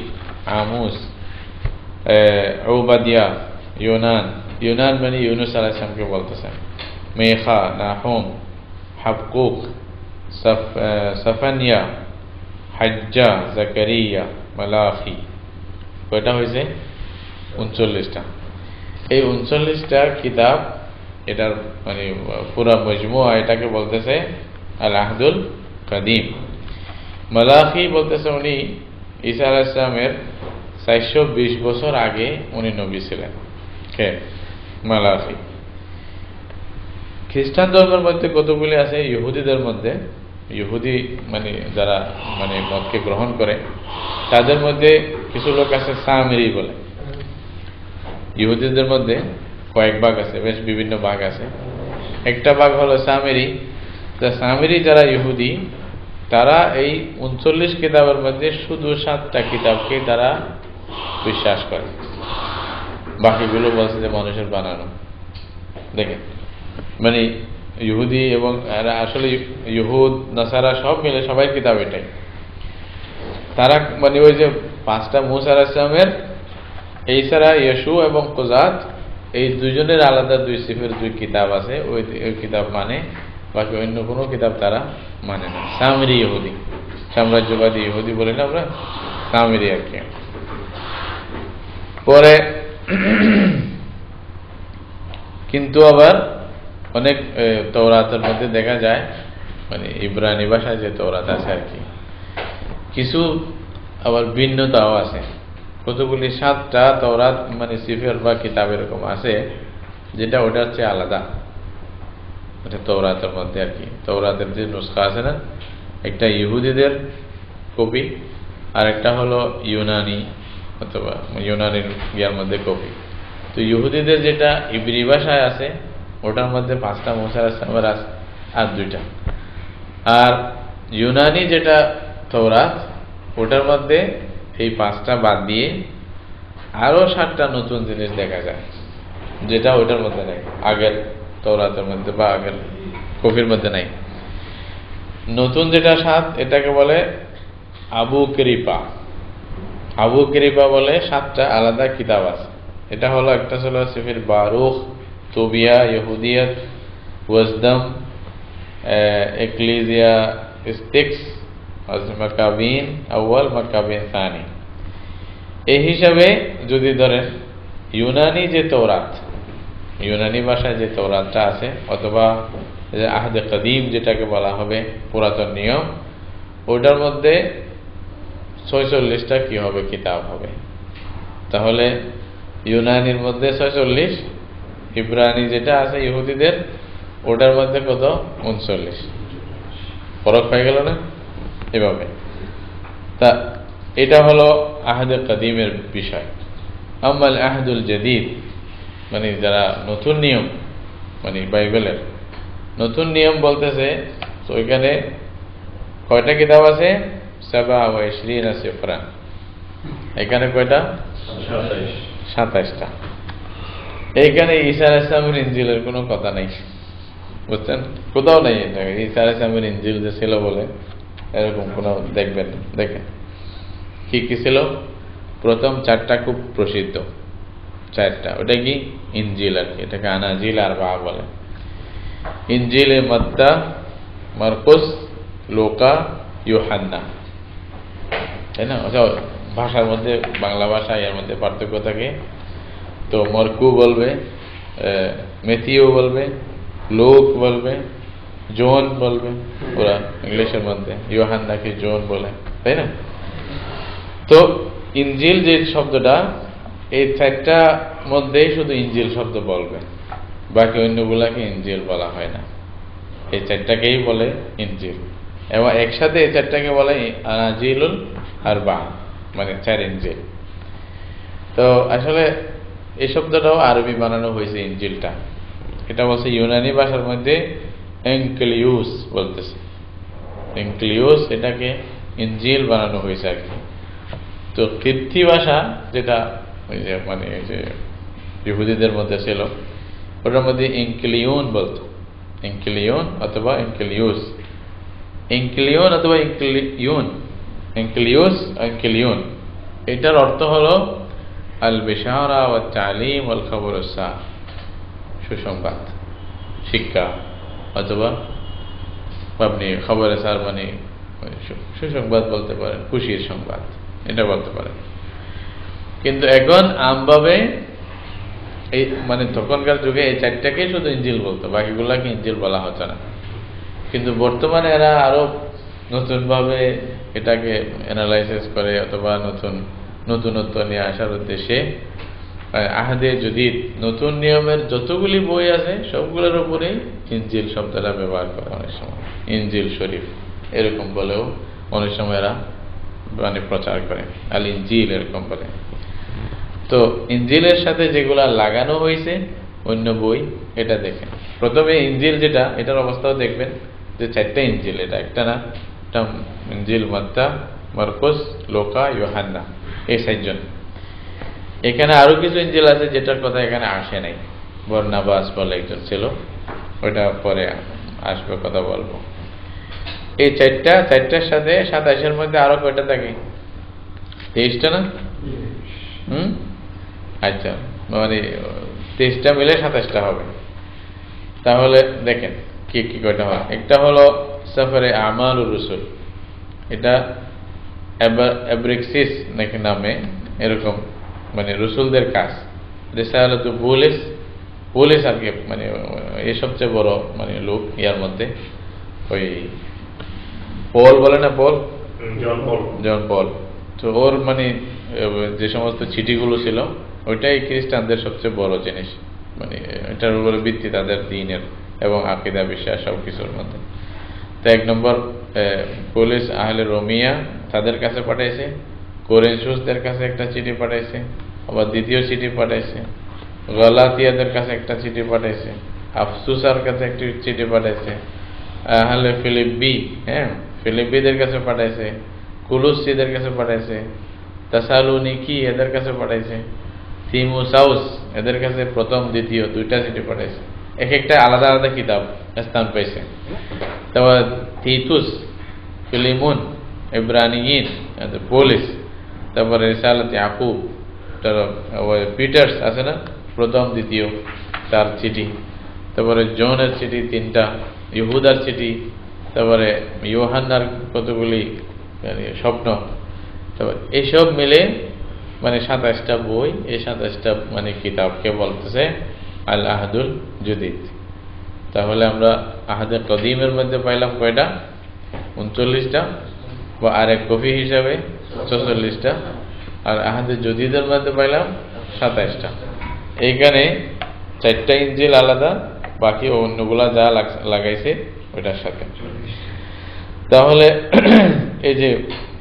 আমুস, উবাদিয়া, ইউনান, ইউনান মানে ইউনুস আলাইহিস সালামকে বলতেছেন, মেখা, নাহুম, হাবকুক, সাফানিয়া, হাজ্জা, জাকারিয়া, মালাখি। কয়টা হয়েছে? 39টা। এই 39টা কিতাব, এটার মানে পুরা মজমুয়া, এটাকে বলতেছে আল আহদুল কাদিম। মালাখি বলতেছে উনি ঈসা আলাইহিস সালামের 420 বছর আগে উনি নবী ছিলেন। কে? মালাখি। খ্রিস্টান ধর্মের মধ্যে কতগুলি আছে, ইহুদিদের মধ্যে, ইহুদি মানে যারা মানে মতকে গ্রহণ করে তাদের মধ্যে কিছু লোক আছে সামিরি বলে। ইহুদিদের মধ্যে কয়েক ভাগ আছে, বেশ বিভিন্ন ভাগ আছে। একটা ভাগ হলো সামিরি। সামিরি যারা ইহুদি, তারা এই 39 কিতাবের মধ্যে শুধু 7টা কিতাবকে তারা বিশ্বাস করে, বাকিগুলো বলছে যে মানুষের বানানো। দেখেন, মানে ইহুদি এবং আসলে ইহুদ নাসারা সব মিলে সবাই কিতাব এটাই। তারা মানে ওই যে 5টা মুসা আলাইহিস সালামের, এই ছাড়া ইয়েশু এবং কুজাত, এই দুজনের আলাদা 2 সিফের 2 কিতাব আছে, ওই কিতাব মানে, বাকি অন্য কোনো কিতাব তারা মানে না। সামিরি ইহুদি, সাম্রাজ্যবাদী ইহুদি বলি না আমরা, সামিরি আর কি। পরে কিন্তু আবার অনেক তওরাতের মধ্যে দেখা যায়, মানে ইব্রানি ভাষায় যে তওরাত আছে আর কি, কিছু আবার ভিন্নতাও আছে। কতগুলি 7টা তওরাত মানে সিফের বা কিতাব এরকম আছে যেটা ওটার চেয়ে আলাদা, এটা তওরাতের মধ্যে আর কি। তওরাতের যে নুসখা আছে না, একটা ইহুদিদের কপি আর একটা হলো ইউনানি অথবা ইউনানির ইয়ার মধ্যে কপি। তো ইহুদিদের যেটা ইব্রি ভাষায় আছে ওটার মধ্যে 5টা মুসা আলাইহিস সালামের আছে আর 2টা, আর ইউনানি যেটা তওরাত ওটার মধ্যে এই 5টা বাদ দিয়ে আরো 7টা নতুন জিনিস দেখা যায় যেটা ওটার মধ্যে নাই, আগের তওরাতের মধ্যে বা আগের কপির মধ্যে নাই। নতুন যেটা 7, এটাকে বলে আবু করিপা। আবু করিপা বলে 7টা আলাদা কিতাব আছে। এটা হলো একটা ছিল সিফির বারুখ, তোবিয়া, ইহুদিয়ত, ওয়াজদাম, এক্লিজিয়া স্টিক্স, মাকাবিন আউয়াল, মাকাবিন সানি। এই হিসাবে যদি ধরেন ইউনানি যে তওরাত, ইউনানি ভাষায় যে তওরাতটা আছে, অথবা আহদে কদিম যেটাকে বলা হবে পুরাতন নিয়ম, ওটার মধ্যে 46টা কি হবে? কিতাব হবে। তাহলে ইউনানির মধ্যে 46, ইব্রানি যেটা আছে ইহুদিদের ওটার মধ্যে কত? 39। ফরক হয়ে গেল না? এভাবে। তা এটা হলো আহদে কদিমের বিষয়। আমাল আহদুল জাদিদ মানে যারা নতুন নিয়ম, মানে বাইবেলের নতুন নিয়ম বলতেছে, তো ওইখানে কয়টা কিতাব আছে? 27 সিফরা। এখানে কয়টা? 27টা। এইখানে ঈসা আলাইহিস সালামের ইনজিলের কোনো কথা নাই, বুঝছেন? কোথাও নাই ঈসা আলাইহিস সালামের ইনজিল যে ছিল বলে এরকম কোনো দেখবেন না। দেখেন কি কি ছিল। প্রথম 4টা খুব প্রসিদ্ধ, 4টা, ওটা কি? ইনজিল আর কি, এটাকে আনাজিল আর বা বলে। ইনজিলে মত্তা, মারকুস, লুকা, ইউহান্না, তাই না? ভাষার মধ্যে, বাংলা ভাষা এর মধ্যে পার্থক্য থাকে। তো মরকু বলবে, মেথিও বলবে, লোক বলবে, জোন বলবে, ওরা ইংলিশের মধ্যে ইউহান্নাকে জোন বলে, তাই না? তো ইনজিল যে শব্দটা, এই 4টা মধ্যেই শুধু ইনজিল শব্দ বলবে, বাকি অন্যগুলাকে ইনজিল বলা হয় না। এই চারটাকেই বলে ইনজিল, এবং একসাথে এই চারটাকে বলে আনাজিলুল আরবা, মানে 4 ইনজিল। তো আসলে এই শব্দটাও আরবি বানানো হয়েছে ইনজিলটা, এটা বলছে ইউনানি ভাষার মধ্যে এনকেলিউস বলতেছে, এনকেলিউস এটাকে ইনজিল বানানো হয়েছে আর কি। তো কিপ্তি ভাষা যেটা মানে যে ইহুদিদের মধ্যে ছিল, ওটার মধ্যে ইনকেলিউন বলতো, ইনকেলিউন অথবা ইনকেলিউস, ইনকেলিউন অথবা ইনকেলিউন, ইনকেলিউস ইনকেলিউন, এটার অর্থ হলো আল বিশারা ওয়া তালিম ওয়াল খবরুস সা, সুসংবাদ, শিক্ষা, অথবা আপনি খবরে সার মানে সুসংবাদ বলতে পারেন, খুশির সংবাদ, এটা বলতে পারেন। কিন্তু এখন আমভাবে এই মানে তখনকার যুগে এই চারটাকেই শুধু ইনজিল বলতো, বাকিগুলাকে ইনজিল বলা হতো না। কিন্তু বর্তমানে এরা আরো নতুনভাবে এটাকে অ্যানালাইসিস করে অথবা নতুনত্ব নিয়ে আসার উদ্দেশ্যে আহাদে জদিদ, নতুন নিয়মের যতগুলি বই আছে সবগুলোর উপরেই ইনজিল শব্দটা ব্যবহার করে। অনেক সময় ইনজিল শরীফ এরকম বলেও অনেক সময় এরা মানে প্রচার করে, আল ইনজিল এরকম বলে। তো ইনজিলের সাথে যেগুলা লাগানো হয়েছে অন্য বই, এটা দেখেন। প্রথমে ইনজিল যেটা, এটার অবস্থাও দেখবেন যে 4টা ইনজিল, এটা একটা না, এটা ইনজিল মাত্তা, মারকুস, লোকা, ইউহান্না, এই 4 জন। এখানে আরো কিছু ইনজিল আছে যেটার কথা এখানে আসে নাই, বর্নাবাস বলে একজন ছিল, ওইটা পরে আসবে, কথা বলবো। এই 4টার সাথে 27-এর মধ্যে আরো কয়টা থাকে? 23টা না? আচ্ছা, মানে 23টা মিলে 27টা হবে। তাহলে দেখেন কি কি কয়টা হয়। একটা হলো সফরে আমালুর রসুল, এটা এব্রিক্সিস নাকি নামে এরকম, মানে রসুলদের কাজ। রিসালাতু পুলিশ আর কি, মানে এই সবচেয়ে বড় মানে লোক ইয়ার মধ্যে, ওই পল বলে না, জন পল। তো ওর মানে যে সমস্ত চিঠিগুলো ছিল ওইটাই খ্রিস্টানদের সবচেয়ে বড় জিনিস, মানে এটার উপরে ভিত্তি তাদের দ্বীনের এবং আকীদা বিশ্বাস সবকিছুর মধ্যে। তো 1 নম্বর পুলিশ আহলে রোমিয়া, তাদের কাছে পাঠাইছে। কোরিন্থীয়দের কাছে একটা চিঠি পাঠাইছে, আবার দ্বিতীয় চিঠি পাঠাইছে। গলাতিয়াদের কাছে একটা চিঠি পাঠাইছে, আফসুসার কাছে একটি চিঠি পাঠাইছে। আহলে ফিলিপ্পি, ফিলিপ্পিদের কাছে পাঠাইছে। কুলুসীদের কাছে পাঠাইছে। তাসালুনিকি এদের কাছে পাঠাইছে। থিমোসাউস এদের কাছে প্রথম দ্বিতীয় 2টা চিঠি পাঠাইছে। এক একটা আলাদা আলাদা কিতাব স্থান পাইছে। তারপর তিতুস, ফিলিমন, ইব্রানিয়িন, পুলিশ, তারপরে রিসালাত ইয়াকুব, পিটার্স আছে না, প্রথম দ্বিতীয় তার চিঠি। তারপরে জনের চিঠি 3টা, ইহুদার চিঠি, তারপরে ইউহান্নার কতগুলি স্বপ্ন। তারপর এসব মিলে মানে 27টা বই। এই 27টা মানে কিতাবকে বলতেছে আল আহাদুল জদিদ। তাহলে আমরা আহাদে কদিমের মধ্যে পাইলাম কয়টা? 39টা, বা আরেক কপি হিসাবে 44টা। আর আহাদে জদিদের মধ্যে পাইলাম 27টা। এইখানে 4টা ইনজিল আলাদা, বাকি অন্যগুলা যা লাগাইছে ওইটার সাথে। তাহলে এই যে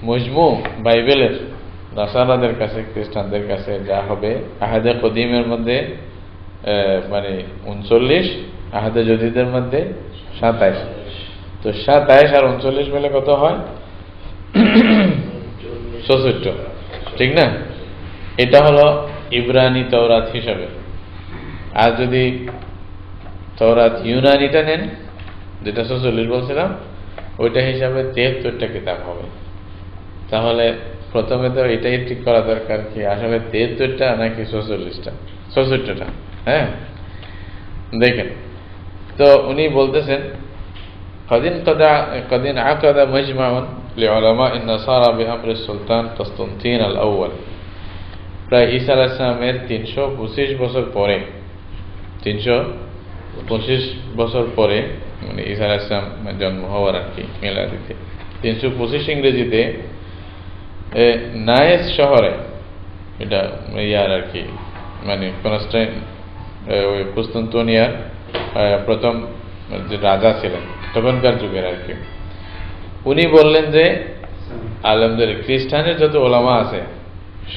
মজমু বাইবেলের নাসারাদের কাছে, খ্রিস্টানদের কাছে যা হবে, আহাদে কদিমের মধ্যে মানে 39, আহাদে জদিদের মধ্যে 27। তো 27 আর 39 মিলে কত হয়? 64, ঠিক না? এটা হলো ইব্রানি তওরাত হিসাবে। আর যদি তওরাত ইউনানিটা নেন, যেটা 46 বলছিলাম, ওইটা হিসাবে 73টা কিতাব হবে। তাহলে প্রথমে তো এটাই ঠিক করা দরকার কি আসলে 73টা নাকি 46টা? 64টা। দেখেন, তো উনি বলতেছেন কদিন আকাদা মাজমাউন লিউলামা আন-নাসারা বিআমরি সুলতান কনস্টান্টিন আল-আউয়াল। প্রায় ঈসা আলাইহিস সালামের 325 বছর পরে, 325 বছর পরে, মানে ঈসা আলাইহিস সালাম জন্ম হওয়ার আর কি মিলাদিতে 325 ইংরেজিতে, নাইস শহরে, এটা ইয়ার আর কি মানে ওই কুস্তুনতুনিয়ার প্রথম যে রাজা ছিলেন তখনকার যুগের আর কি, উনি বললেন যে আলেমদের খ্রিস্টানের যত ওলামা আছে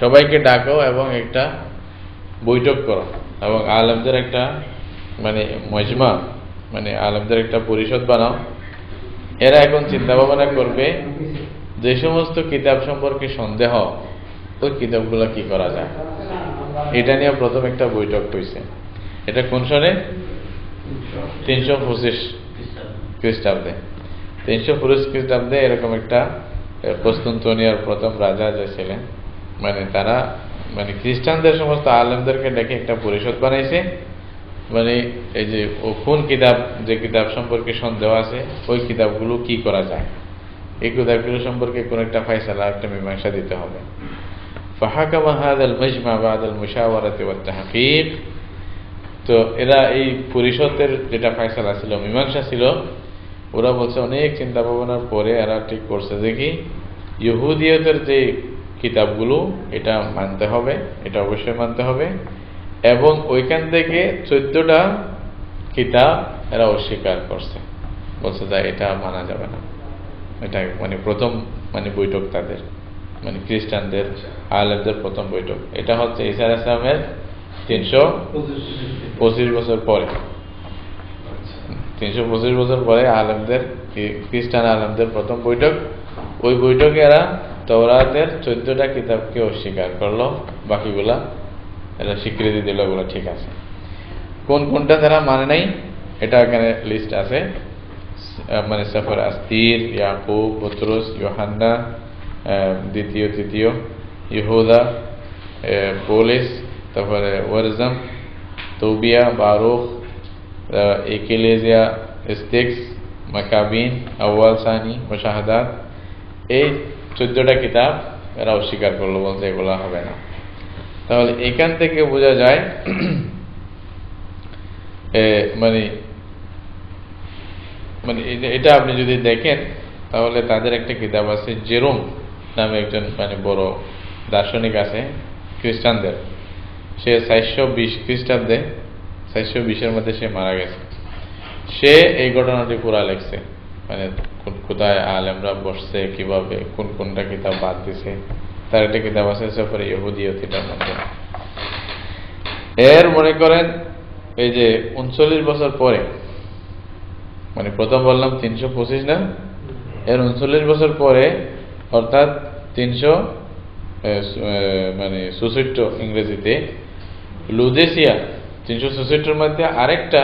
সবাইকে ডাকো এবং একটা বৈঠক করো এবং আলেমদের একটা মানে মজমা মানে আলেমদের একটা পরিষদ বানাও। এরা এখন চিন্তা ভাবনা করবে যে সমস্ত কিতাব সম্পর্কে সন্দেহ ওই কিতাবগুলো কি করা যায়, এটা নিয়ে প্রথম একটা বৈঠক হয়েছে। এটা কোন সনে? 325 খ্রিস্টাব্দে। 325 খ্রিস্টাব্দে এরকম একটা কুস্তুনতুনিয়ার প্রথম রাজা যে ছিলেন মানে তারা মানে খ্রিস্টানদের সমস্ত আলেমদেরকে ডেকে একটা পরিষদ বানাইছে। মানে এই যে কোন কিতাব, যে কিতাব সম্পর্কে সন্দেহ আছে ওই কিতাবগুলো কি করা যায়, এই কিতাবগুলো সম্পর্কে কোন একটা ফয়সালা, একটা মীমাংসা দিতে হবে। ফাহাকামা হাযাল মাজমা বা'দাল মুশাওয়ারাতি ওয়াত তাহকিক। তো এরা এই পরিষদের যেটা ফয়সালা ছিল, মীমাংসা ছিল, ওরা বলছে অনেক চিন্তা ভাবনার পরে এরা ঠিক করছে যে কি ইহুদিয়তের যে কিতাবগুলো এটা মানতে হবে, এটা অবশ্যই মানতে হবে, এবং ওইখান থেকে 14টা কিতাব এরা অস্বীকার করছে, বলছে যে এটা মানা যাবে না। এটা মানে প্রথম মানে বৈঠক তাদের মানে খ্রিস্টানদের আলেমদের প্রথম বৈঠক। এটা হচ্ছে ঈসা আলাইহিস সালামের 325 বছর পরে, 325 বছর পরে আলেমদের খ্রিস্টান আলেমদের প্রথম বৈঠক। ওই বৈঠকে এরা তাওরাতের 14টা কিতাবকে অস্বীকার করলো, বাকিগুলা এরা স্বীকৃতি দিল, এগুলো ঠিক আছে। কোন কোনটা তারা মানে নাই এটা এখানে লিস্ট আছে, মানে সফর আস্তির, ইয়াকুব, পত্রুস, ইউহান্না, দ্বিতীয় তৃতীয়, ইহুদা, পৌলিস, তারপরে ওয়ারজাম, তৌবিয়া, বারুখ, একেলেজিয়া, স্টিক্স, মাকাবিন, আউয়াল, সানি, মুশাহাদাত, এই 14টা কিতাব এরা অস্বীকার করলো, বলতে এগুলো হবে না। তাহলে এখান থেকে বোঝা যায় মানে মানে এটা আপনি যদি দেখেন তাহলে তাদের একটা কিতাব আছে, জেরোম নামে একজন মানে বড় দার্শনিক আছে খ্রিস্টানদের। সে 420 খ্রিস্টাব্দে, 420-এর মধ্যে সে মারা গেছে। সে এই ঘটনাটি পুরা লেখছে, মানে কোথায় আলেমরা বসছে, কিভাবে কোন কোনটা কিতাব বাদ দিছে। তার একটা কিতাব আছে সফরে ইহুদিয়তিটার মধ্যে। এর মনে করেন এই যে 39 বছর পরে, মানে প্রথম বললাম 325 না, এর 39 বছর পরে অর্থাৎ 366 ইংরেজিতে, লুদেসিয়া 366-এর মধ্যে আরেকটা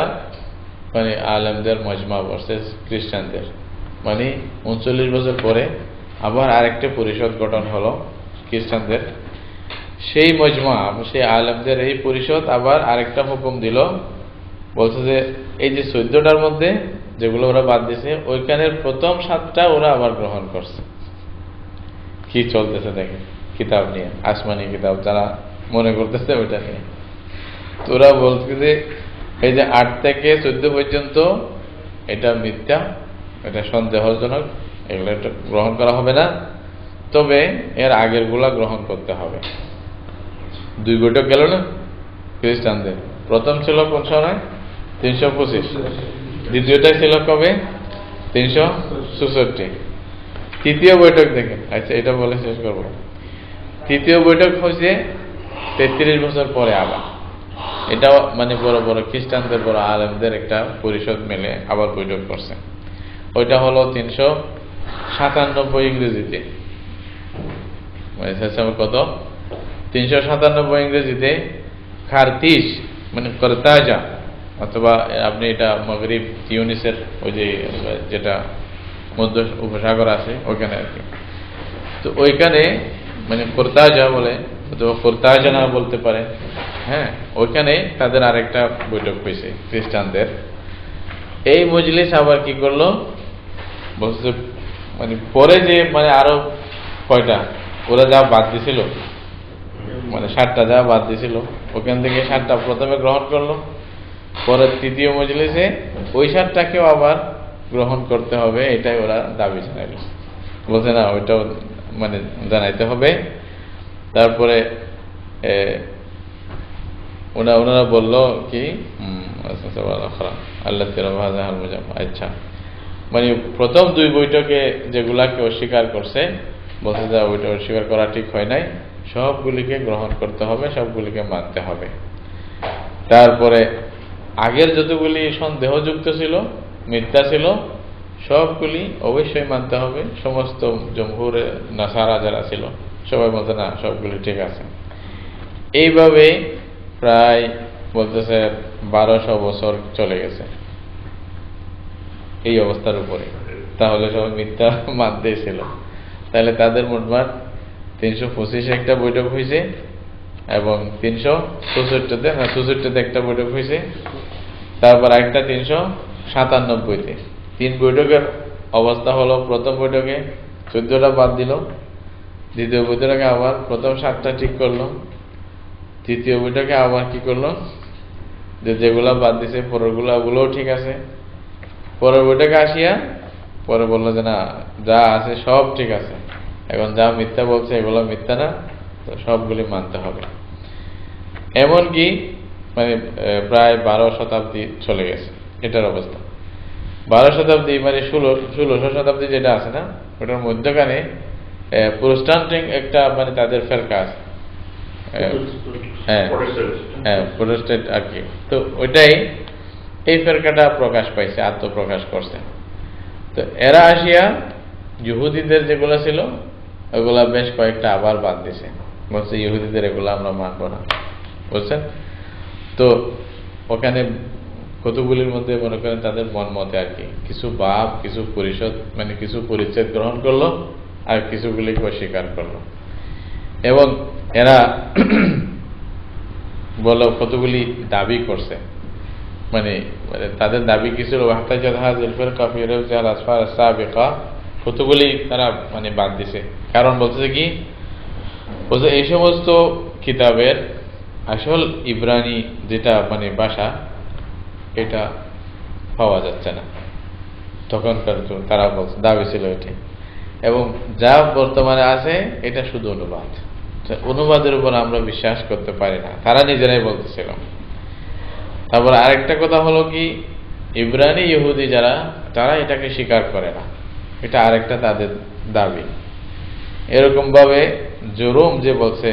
মানে আলেমদের মজমা ভার্সেস খ্রিস্টানদের, মানে 39 বছর পরে আবার আরেকটা পরিষদ গঠন হলো খ্রিস্টানদের। সেই মজমা, সেই আলেমদের এই পরিষদ আবার আরেকটা হুকুম দিল, বলছে যে এই যে 14টার মধ্যে যেগুলো ওরা বাদ দিছে ওইখানের প্রথম 7টা ওরা আবার গ্রহণ করছে। কি চলতেছে দেখেন কিতাব নিয়ে, আসমানি কিতাব যারা মনে করতেছে ওইটা নিয়ে। তোরা বলছে যে এই যে 8 থেকে 14 পর্যন্ত এটা মিথ্যা, এটা সন্দেহজনক, এগুলো একটা গ্রহণ করা হবে না, তবে এর আগের গুলা গ্রহণ করতে হবে। 2 বৈঠক গেল না খ্রিস্টানদের, প্রথম ছিল কোন সময় 325, দ্বিতীয়টা ছিল কবে 366। তৃতীয় বৈঠক দেখেন, আচ্ছা এটা বলে শেষ করবো। তৃতীয় বৈঠক হয়েছে 33 বছর পরে আবার, এটা মানে বড় বড় খ্রিস্টানদের বড় আলেমদের একটা পরিষদ মিলে আবার বৈঠক করছে। ওইটা হলো 397 ইংরেজিতে, কত 397 ইংরেজিতে খারতিস মানে করতাজা, অথবা আপনি এটা মগরিব তিউনিসের ওই যে যেটা মধ্য উপসাগর আছে ওইখানে আর কি। তো ওইখানে মানে করতাজা বলে, অথবা করতাজা না বলতে পারে, হ্যাঁ, ওইখানে তাদের আরেকটা বৈঠক হয়েছে খ্রিস্টানদের। এই মজলিস আবার কি করলো বলছে, মানে পরে যে মানে আরো কয়টা ওরা যা বাদ দিছিল, মানে 7টা যা বাদ দিছিল ওখান থেকে 7টা প্রথমে গ্রহণ করলো, পরে তৃতীয় মজলিসে ওই 7টাকেও আবার গ্রহণ করতে হবে, এটাই ওরা দাবি জানাইল। বলছে না ওইটাও মানে জানাইতে হবে। তারপরে ওনারা বলল কি আল্লাহ আচ্ছা, মানে প্রথম দুই বৈঠকে যেগুলাকে অস্বীকার করছে বলছে যে ওইটা অস্বীকার করা ঠিক হয় নাই, সবগুলিকে গ্রহণ করতে হবে, সবগুলিকে মানতে হবে। তারপরে আগের যতগুলি সন্দেহযুক্ত ছিল, মিথ্যা ছিল, সবগুলি অবশ্যই মানতে হবে। সমস্ত জমহুরে নাসারা যারা ছিল সবাই বলতে না সবগুলি ঠিক আছে। এইভাবে প্রায় বলতেছে 1200 বছর চলে গেছে এই অবস্থার উপরে। তাহলে সবাই মিথ্যা মানতেই ছিল। তাহলে তাদের মোটমাট 325 একটা বৈঠক হয়েছে এবং 364তে একটা বৈঠক হয়েছে, তারপর একটা 397তে। 3 বৈঠকের অবস্থা হলো, প্রথম বৈঠকে 14টা বাদ দিল, দ্বিতীয় বৈঠকে আবার প্রথম 7টা ঠিক করলো, তৃতীয় বৈঠকে আবার কি করলো যে যেগুলা বাদ দিছে ওগুলোও ঠিক আছে। পরের বৈঠকে আসিয়া পরে বললো যে না, যা আছে সব ঠিক আছে, এখন যা মিথ্যা বলছে এগুলো মিথ্যা না, তো সবগুলি মানতে হবে। এমনকি মানে প্রায় 12 শতাব্দী চলে গেছে এটার অবস্থা। 12 শতাব্দী মানে 1600 শতাব্দী যেটা আছে না, ওটার মধ্যখানে প্রোটেস্ট্যান্ট একটা মানে তাদের ফেরকা আছে, প্রোটেস্ট্যান্ট আর কি। তো ওইটাই এই ফেরকাটা প্রকাশ পাইছে, আত্মপ্রকাশ করছে। তো এরা আসিয়া ইহুদিদের যেগুলো ছিল ওগুলা বেশ কয়েকটা আবার বাদ দিছে, বলছে ইহুদিদের এগুলো আমরা মানব না, বুঝছেন? তো ওখানে কতগুলির মধ্যে মনে করেন তাদের মন মতে আর কি কিছু বাপ, কিছু পরিষদ মানে কিছু পরিচ্ছেদ গ্রহণ করলো, আর কিছুগুলিকে অস্বীকার করলো। এবং এরা বলো কতগুলি দাবি করছে, মানে তাদের দাবি কি ছিল, কতগুলি তারা মানে বাদ দিছে। কারণ বলতেছে কি, বলছে এই সমস্ত কিতাবের আসল ইব্রানি যেটা মানে ভাষা, এটা পাওয়া যাচ্ছে না তখনকার। তারা বলছে দাবি ছিল এটি, এবং যা বর্তমানে আছে এটা শুধু অনুবাদ, অনুবাদের উপর আমরা বিশ্বাস করতে পারি না, তারা নিজেরাই বলতেছিল। তারপর আরেকটা কথা হলো কি, ইব্রানি ইহুদি যারা, তারা এটাকে স্বীকার করে না, এটা আরেকটা তাদের দাবি। এরকম ভাবে জেরোম যে বলছে,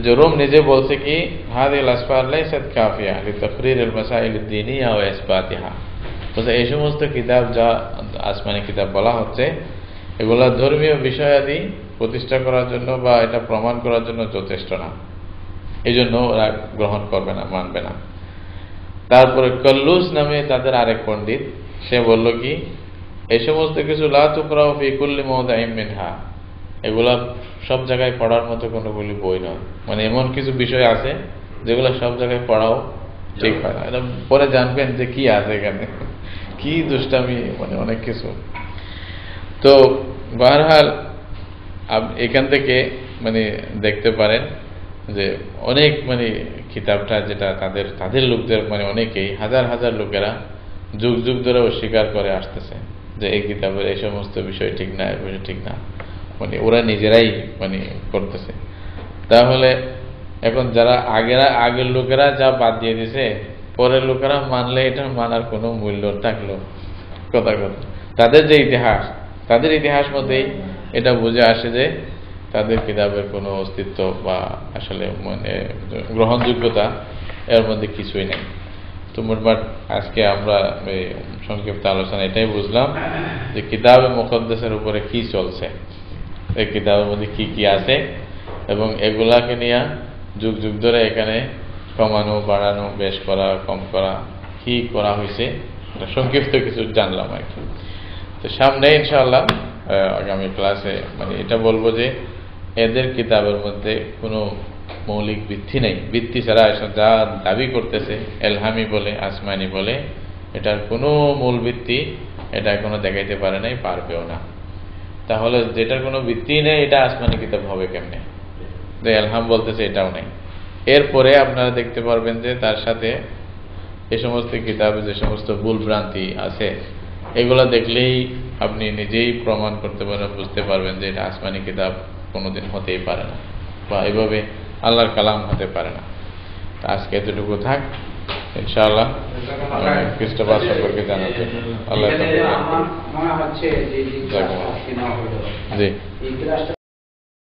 জেরোম নিজে বলছে কি, হাদিল আসফার লাইসাত কাফিয়া লিতাকরির আল মাসাইল আদ-দীনিয়া ওয়া ইসবাতিহা। বলছে এই সমস্ত কিতাব যা আসমানি কিতাব বলা হচ্ছে, এগুলা ধর্মীয় বিষয়াদি প্রতিষ্ঠা করার জন্য বা এটা প্রমাণ করার জন্য যথেষ্ট না, এই জন্য ওরা গ্রহণ করবে না, মানবে না। তারপরে কল্লুস নামে তাদের আরেক পণ্ডিত, সে বলল কি, এই সমস্ত কিছু লা তুকরাউ ফি কুল্লি মাওদি'ইন মিনহা, এগুলা সব জায়গায় পড়ার মতো কোনোগুলি বই নয়। মানে এমন কিছু বিষয় আছে যেগুলো সব জায়গায় পড়াও ঠিক হয় না। এটা পরে জানবেন যে কি আছে এখানে, কি দুষ্টামি, মানে অনেক কিছু। তো বারহাল এখান থেকে মানে দেখতে পারেন যে অনেক মানে কিতাবটা যেটা তাদের লোকদের মানে অনেকেই হাজার হাজার লোকেরা যুগ যুগ ধরে অস্বীকার করে আসতেছে যে এই কিতাবের এই সমস্ত বিষয় ঠিক না, এই বিষয় ঠিক না, মানে ওরা নিজেরাই মানে করতেছে। তাহলে এখন যারা আগের লোকেরা যা বাদ দিয়ে দিছে, পরের লোকেরা মানলে এটা মানার কোনো মূল্য থাকলো কথা। তাদের যে ইতিহাস, তাদের ইতিহাস মতেই এটা বুঝে আসে যে তাদের কিতাবের কোনো অস্তিত্ব বা আসলে মানে গ্রহণযোগ্যতা এর মধ্যে কিছুই নেই। তো মোটমাট আজকে আমরা সংক্ষিপ্ত আলোচনা এটাই বুঝলাম যে কিতাবে মুকদ্দাসের উপরে কি চলছে, এই কিতাবের মধ্যে কি কি আছে, এবং এগুলাকে নিয়ে যুগ যুগ ধরে এখানে কমানো বাড়ানো, বেশ করা কম করা, কি করা হয়েছে, সংক্ষিপ্ত কিছু জানলাম আর কি। তো সামনে ইনশাআল্লাহ আগামী ক্লাসে মানে এটা বলবো যে এদের কিতাবের মধ্যে কোনো মৌলিক ভিত্তি নেই, ভিত্তি ছাড়া যা দাবি করতেছে এলহামি বলে, আসমানি বলে, এটার কোনো মূল ভিত্তি এটা এখনো দেখাইতে পারে নাই, পারবেও না। তাহলে যেটার কোনো ভিত্তি নেই এটা আসমানি কিতাব হবে কেমনে? যে এলহাম বলতেছে এটাও নেই। এরপরে আপনারা দেখতে পারবেন যে তার সাথে এই সমস্ত কিতাবে যে সমস্ত ভুল ভ্রান্তি আছে, এগুলো দেখলেই আপনি নিজেই প্রমাণ করতে পারবেন, বুঝতে পারবেন যে এটা আসমানি কিতাব কোনোদিন হতেই পারে না, বা এভাবে আল্লাহর কালাম হতে পারে না। তা আজকে এতটুকু থাক, ইনশাআল্লাহ খ্রিস্টবাদ সম্পর্কে জানাতে আল্লাহ আমার মনে হচ্ছে যে জি।